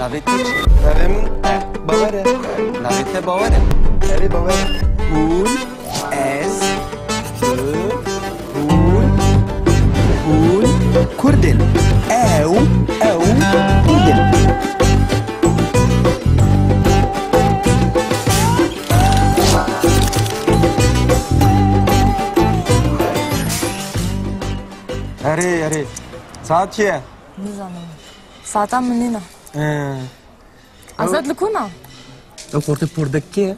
ناویت چی؟ نویم باوره ناویت باوره اری باوره اون از اون کردن او کردن اری saat چیه؟ نزانم ساعتم منینه ازاد لکونا اپورت پردکیه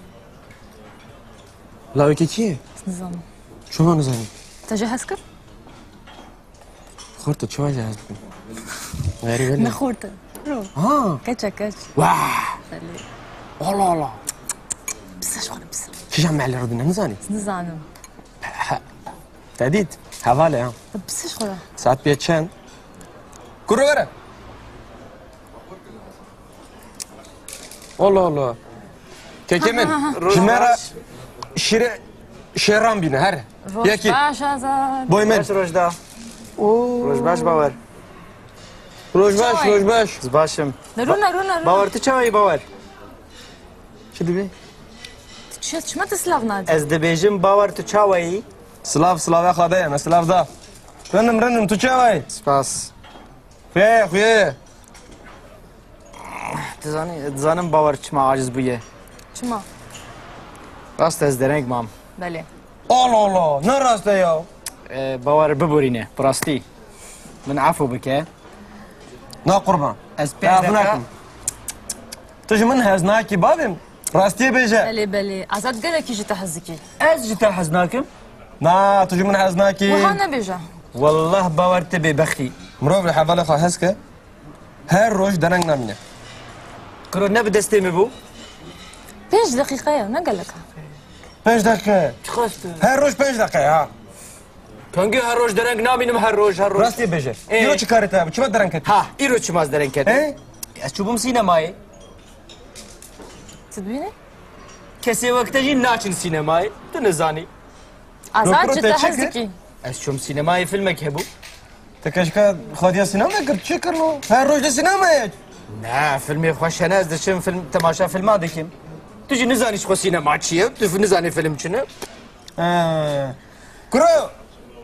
لاوی چیه؟ نزانم شما نزانم تجهز کرد؟ خورده چه وجه هست بکن؟ غیری ولی؟ نخورده رو کچه کچ واه خلی الله بسش خورده بسش شجم معلی رو دونه نزانی؟ نزانم تهدید حواله ها بسش خورده ساعت بیاد چند؟ کرو بره الله که من جمعه شیران بینه هر یکی باش ازاد بای من روجدا روج باش باور روش باش باشم نرو باور تو چه باور چه دیبی؟ چما تسلاف نادی از دبیجم باور تو چه سلاف خواده هم سلاف دا رنم تو چه وای؟ سپاس خویه دزانم باور چما عاجز بویه چما راست از درنگ مام بله الله نه راسته یا باور ببورینه براستی من عفو بکه نه قربان از عفو نکن تو جو من هز ناکی بابیم راستی بیجه بله ازاد گله کی جتا حزکی از جتا حزناکم نه تو جو من هز ناکی وها نبیجه والله باور تبي بختي مروف الحفالة خو هسكه هر روش درنگ نامینه كرو نبي دستي مبو 5 دقیقه نقلك 5 دقیقه خاست هر روش 5 دقیقه ها كانجي هروج درنگ نامينم هروج راستی بیجه ایرو چی کاری تا چی درنگ کردی ها ايرو چماز درنگ كده اه اشوفهم سينماي تدبيني كسي وقت جي ناچن سينماي تنزاني ازاد روح جتا تشكر. حزکی اشوفهم سينماي فيلمك هبو تکشکا خودیا سینما کرد چی کرنو هر روش سینما یج لا فيلمي خوش انا دشم فيلم تماشا فيلم هذاك تجي نزاني شخو سينما تشي نزاني فيلم شنو کرو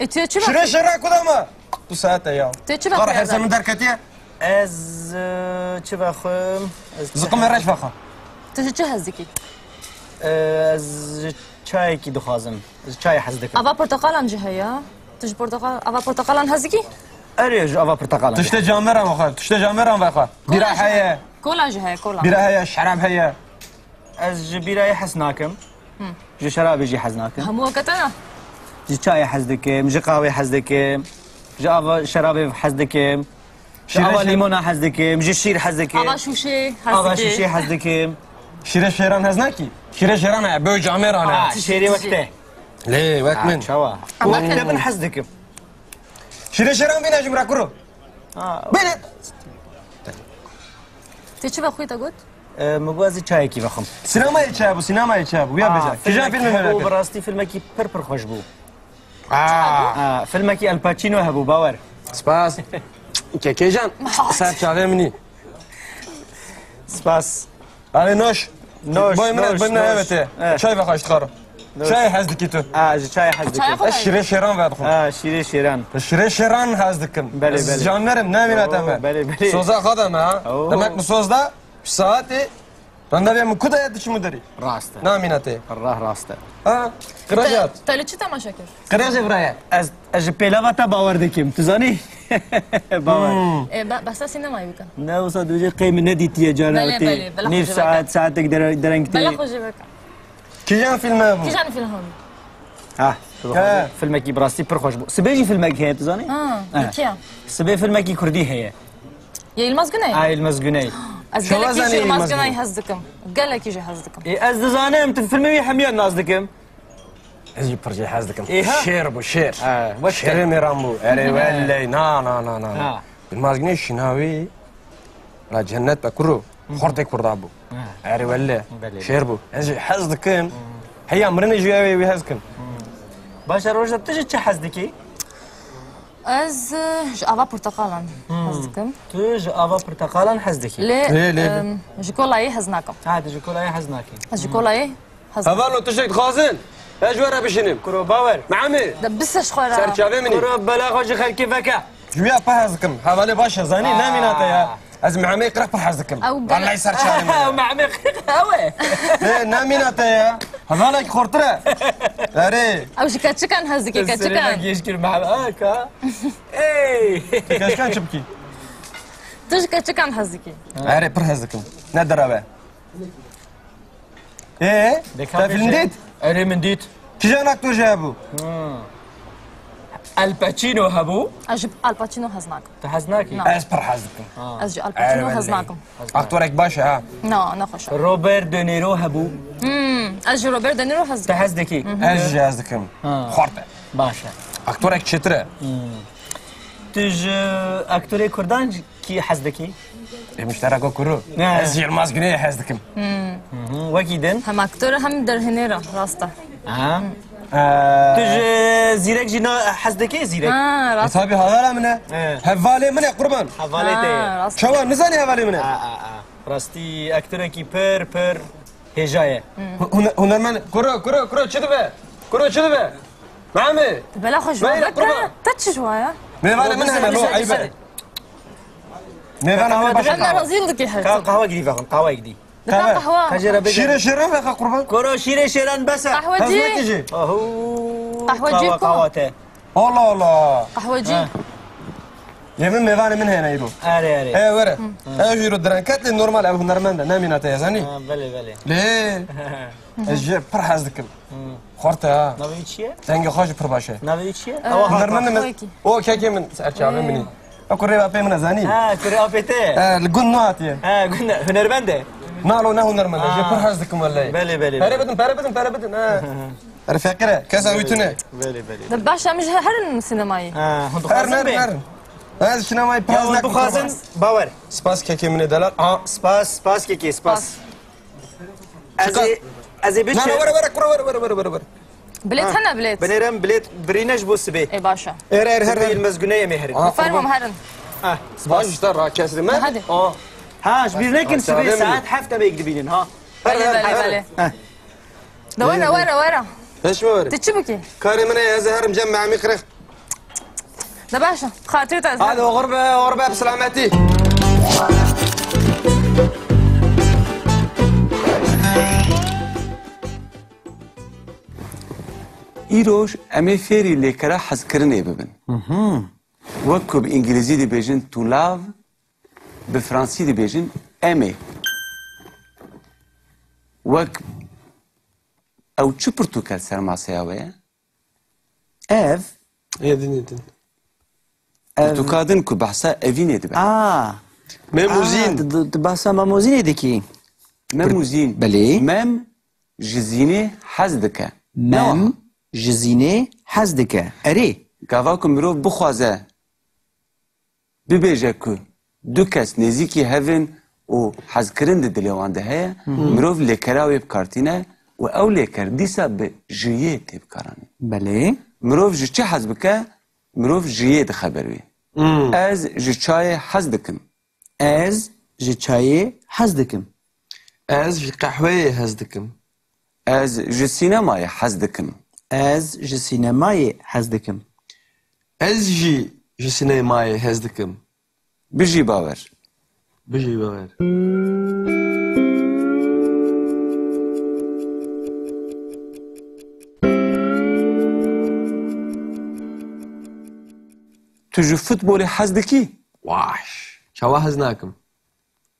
اتو چی شره شره کدامه تو ساعته یا تو چی قرح بخوی حسن من درکتیه از چه بخوام زقم رش فخا تو چه حزکی از چای کی دخوازم از چای حزدك اوا پرتقالان جهیا تج پرتقال اوا پرتقالان حزکی اريج افا برتقال تشته جامرم آخر تشته جامرم بخا بیره هیا کولا جهیا کولا بیره هیا شراب هیا از جبيره حسناكم جي شراب يجي حزناكم همو وقتنا جي چای حزدكم جي قهوه حزدكم جي افا شراب حزدكم جي افا ليمون حزدكم جي شير حزدكم اوا شوشه افا حزکی شيشي حزدكم شیره شیران هز نکی شیره شیران بو جامرانه شيري وقته لی وقت من شوا وقته من حزدكم شیره شیران بینه جمرا کرو بینه تو چی بخوی تا گفت مگوازی چای کی بخم سینمای چه ابو سینمای چه ابو بیا بجا کجا فیلم هبو میبینی براستی فيلمكي پر خوش بو فيلمكي الباتشينو هبو باور سپاس که جان سر چاله منی سپاس آره نوش نوش بای من نوش بای من هبته چای بخواش تخارو چای هزدکی تو جي چای حزدكم چای خود شیره شیران بعد خون شيري شيران شیره شیران هزدکم بله، بله. جانورم نمیناتم بله، بله. سوزا خودم ها اوه. demek bu sozda saati randevuya mı kuda yetişi müdürü راسته naminate الله راسته ha kıracağız تا چی تماشا کرد kıracağız buraya از پیلاواتا باور دکیم تو زانی باور بس سینمایی بکن نه وصل وجه قيمة نديتي بله، بله، جانا بله، نيف خوش ساعات ساعتك بلا درنكتي خوشی بکن kijan filmi bu کی جان فیلم هم ها ها. فيلمك براستي برخوش بو سبيجي فيلمك هي تزاني کیا سبي فيلمك كردي هي یا ilmaz güney هاي المزقوني از شو گله وزنی کی ilmaz ilmaz güney güney؟ حزدکم گله کی حزدکم از دزانه انت فيلمي حميان ناس دكم Ezgi parça hazdıkım İha. şer bu şer وش şeri miram bu ere vallahi na Ha. bilmaz güne şinavi la cennet bekuru خورتك كردابو ere vallahi بله. şer bu ezgi hazdıkım هيا مرني جوي ويهزكم باشا روجا تجي تشحز دكي از ji ava porteqalan hez dikim. تو جا آوا پرتقالان حز دکی Lê ji kolayê hez nakim. ها تو جا کلای حز ناکی Ez ji kolayê hez nakim. هفالو تشك خازن اجوار بشنم کرو باور معمي De biseş xwe re. سرچاوي مني کرو بلا خوش خلکی فکا جويا بحزكم حوالي باشا زاني ناميناتا يا از معمي يقرا بحزكم أو بلا- والله يسر شاوي مع مخ هوا ناميناتا يا هفالك خورترا اري Ew ji keçikan hez dike keçikan. يشكر مع هكا اي كاش كان شبكي Tu ji keçikan hez dike. اري بحزكم ندرا ايه فيلم ديت اري من ديت كيجان اكتور جابو الباتشينو هبو Ez ji Al Pacino hez nakim. تحزناكي از بحزكم Ez ji Al Pacino hez nakim. اكتورك باشا ها Na, naxweş. روبرت دونيرو هبو Ez ji Robert De Niro hez dikim. تحزدكي از جازكم خورتا باشا اكتورك شترا تج اكتوري كردان كي حزدكي مشترك كرو نعم. از يلماس جنيه حزكم وكيدن Hem aktör hem derhinêra rasta. تج زيرك جينا حزدكي زيرك Ha rast. طابي هذا منه إيه. هفالي منه قربان حواليتي Rast. شو نزاني هفالي منه راستي اكتوركي بير هجايه هنرمن كرو شدبه كرو شدبه معمي Bela xwe ji Beyler, veke kurban. te çi ji wa ya? ميفانا منها انا لو عيبه ميفانا هو Em باشا razîl dike hez. قهوه جديد فاهم قهوه جديد Dika qehwa. كجرا بيجا شيره شيره يا قربان كورو شيره شيران بس Qehwecî. هزوكي اهو قهوجي كو. قهوته والله والله Qehwecî. يمين ميفانا منها انا يرو اري اري ايه ورا ايه يرو درانكات لي نورمال ابو هنرمن نامينا تيزاني بلي بلي ليه الجيب فرحز ذكر خورتا نبي شيء تنجي خوش برباشا نبي شيء هنرمن من خويكي. او كيكي من سارشافي مني اكو ريبا بي من زاني ها كوري ابيتي الجون نواتي ها قلنا هنربنده نالو نهو نرمن الجيب فرحز ذكر ولا بلي بلي باربدن رفاقرة كاسا ويتنا بلي بلي De başa mij herin sinemayê. ها هندو هر خازن نر بين نر هذا شنو ما يا يبراز هندو خازن باور سباس كيكي من دلال سباس كيكي سباس ازي لا بيتش لا ورا Bilêt hene bilêt. بنيرم بليت برينج بو سبي Ê başa. هر المزقونيه مهر Fermom herin. سباس اشترى كاسر ما Hadi. اه ها شبير لكن سبي أستاذ ساعات حفته بيكذبين ها Belê belê belê. De wera. ايش موري Tu çi bikî? كاري من هذا هر مجمع ميخرخ De başa. Xatirî te ez. هذا غربة بسلامتي ایروش امی فێری لێکەرە حەزکردنێ ببن وەکو بە ئینگلیزی دەبێژن تو لاو بە فранسی دەبێژن ئەمێ وەک ئەو چ پرتوکەل سەرماسەیاوەیە Ev. يا دنيتن پرتوکادن کو بەحسا ئەڤینێ دەبێت ميموزين Bahsa mamozine deki. مەموزین بەلێ. مەم ji zînê hez dike Mem ji zînê hez dike. Erê. gava ku mirov bixwaze bibêje ku du kes nêzîkî hevin û hezkirin di dilê wan de heye mirov lêkera wê bikartîne û ew lêker dîsa bi jiyê tê bikaranî Belê. mirov ji çi hez bike mirov jiyê dixeber wê ez ji çayê hez dikim Ez ji çayê hez dikim. از في قهوة هزدكم ez ji sînemayê hez dikim Ez ji sînemayê hez dikim. از جي سينماي هزدكم bijî bawer بجي بغير tu ji futbolê hez dikî واش شو هزناكم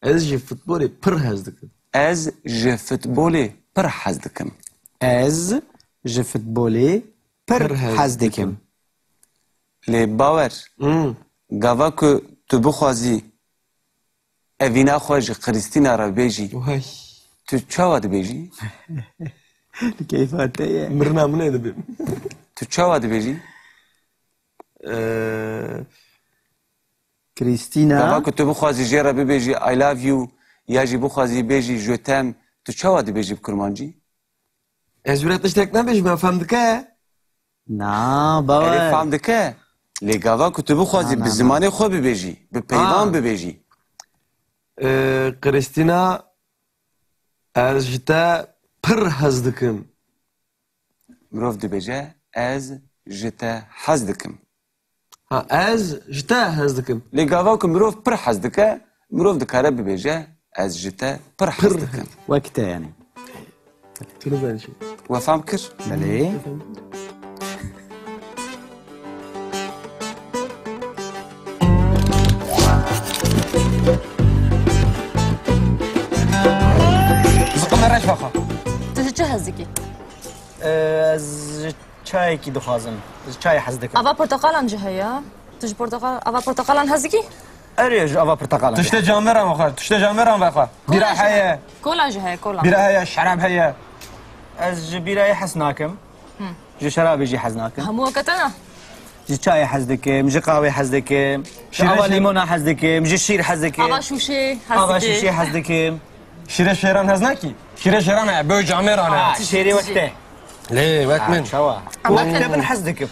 از جي فوتبولي بر هزدكم ez ji futbolê pir hez dikim Ez ji futbolê pir hez dikim. lê bawer gava ku tu bixwazî evîna xwe ji Xrîstîna re bêjî وهي tu çawa dibêjî Keyfate ye. مرنا من هذا بيم tu çawa dibêjî Kristina. gava ku tu bixwazî jê re bibêjî I love you ya jî bixwazî bêjî je t'aime tu çawa dibêjî bi kurmancî از ولاد تشتاك نبيش ما فهمتك Na erê bawer. fam dike لگاوا که تو بخوازی به زمان خود ببیجی به پیوان ببیجی کریستینا از جتا پر حز دکم مروف دبیجه از جتا حز دکم از جتا حز دکم لگاوا که مروف پر حز دکه مروف دکاره ببیجه از جتا پر حز دکم وقته يعني شنو بان شي وفهم کر بله زقم راش فخا تو چه هزدکی؟ از چای کی دخوازم از چای حز دکم آوا پرتقالان جهیا تو پرتقال آوا پرتقالان هزدکی؟ اريج افا برتقال تشت جامرم اخر تشت جامرم بخا بيرا هيا کولا جهیا کولا بيرا هيا شراب هيا از جبيراي حسناكم جي شرابي جي حزناكم همو کتنا جي چای حز دکم جي قهوه حز دکم جي اوا ليمون حز دکم جي شیر حز دکم آوا شوشه اوا هزدکی شیشه حز دکم شيرة شيران هزناكي شيرة شيران بو جامران شيري وقته ليه وقت من شوا وقته بن حز دکم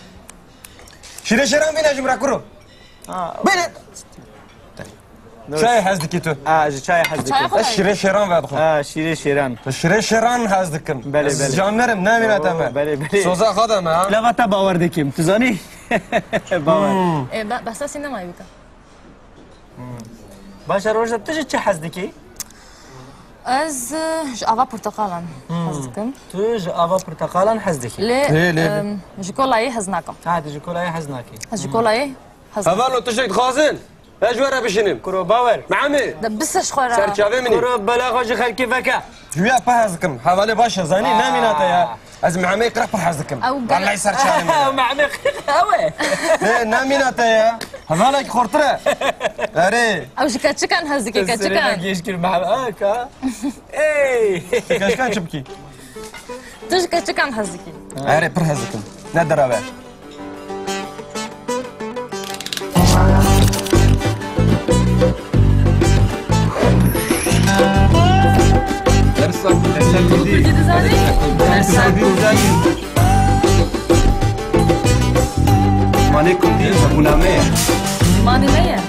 شيرة شيران بينا جمرا كرو بينا شاي هزدكي تو جي چای حز چای دکم خود شيرة شيران بعد خو شیره شیران شيرة شيران هزدكم بله، بله. جامرم نامينا تمام بله، بله. سوزا خدم ها لا تا باور دکم تو زانی باور بس سینما یوکا باشه روزا تو چه حز دکی از آوا پرتقالان هزدکم تو جي افا برتقالان حز دکی ليه جوكولاي هزناكم عادي جي كلها حزناكي جوكولاي هزناكم هذا تشيك خازن اجوره بشنم كرو باور معمي دبسش خورا سرچاوي مني كرو بلا خوش خلكي فكا جويا بهزكم حوالي باشا زاني نامينا يا از معمي يقرا بهزكم أو قال- والله سرچاوي مني مع مخاوي نامينا يا هذا لك خرطره اري او كاتشكان هزكي كاتشكان يشكل مع اكا اي كاش كان شبكي توش كاتشكان هزكي اري بهزكم ندر ابا ماني كنتي منامه ماني مية